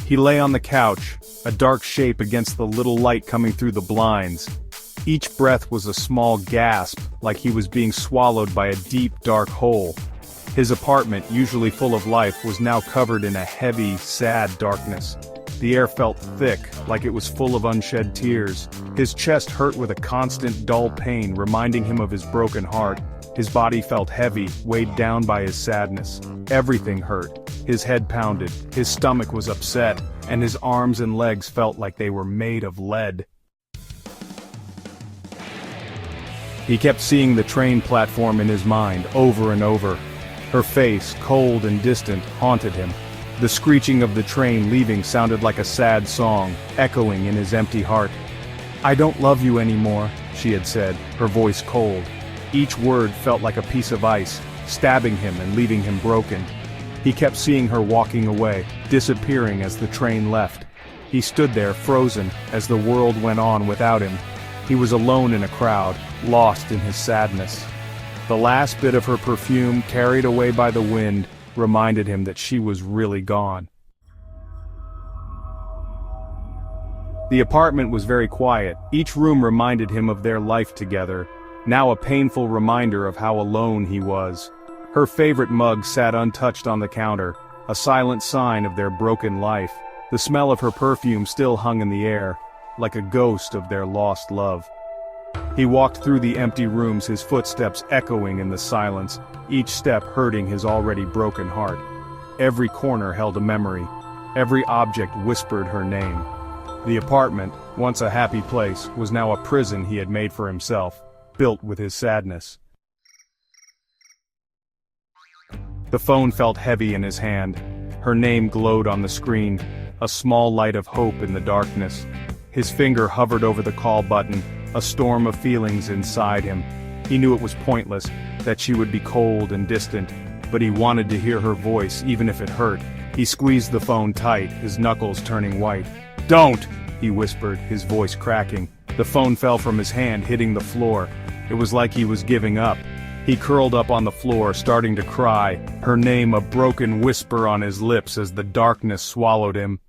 He lay on the couch, a dark shape against the little light coming through the blinds. Each breath was a small gasp, like he was being swallowed by a deep, dark hole. His apartment, usually full of life, was now covered in a heavy, sad darkness. The air felt thick, like it was full of unshed tears. His chest hurt with a constant, dull pain, reminding him of his broken heart. His body felt heavy, weighed down by his sadness. Everything hurt. His head pounded, his stomach was upset, and his arms and legs felt like they were made of lead. He kept seeing the train platform in his mind, over and over. Her face, cold and distant, haunted him. The screeching of the train leaving sounded like a sad song, echoing in his empty heart. "I don't love you anymore," she had said, her voice cold. Each word felt like a piece of ice, stabbing him and leaving him broken. He kept seeing her walking away, disappearing as the train left. He stood there frozen as the world went on without him. He was alone in a crowd, lost in his sadness. The last bit of her perfume, carried away by the wind, reminded him that she was really gone. The apartment was very quiet. Each room reminded him of their life together, now a painful reminder of how alone he was. Her favorite mug sat untouched on the counter, a silent sign of their broken life. The smell of her perfume still hung in the air, like a ghost of their lost love. He walked through the empty rooms, his footsteps echoing in the silence, each step hurting his already broken heart. Every corner held a memory. Every object whispered her name. The apartment, once a happy place, was now a prison he had made for himself, built with his sadness. The phone felt heavy in his hand. Her name glowed on the screen, a small light of hope in the darkness. His finger hovered over the call button, a storm of feelings inside him. He knew it was pointless, that she would be cold and distant, but he wanted to hear her voice, even if it hurt. He squeezed the phone tight, his knuckles turning white. "Don't!" he whispered, his voice cracking. The phone fell from his hand, hitting the floor. It was like he was giving up. He curled up on the floor, starting to cry, her name a broken whisper on his lips as the darkness swallowed him.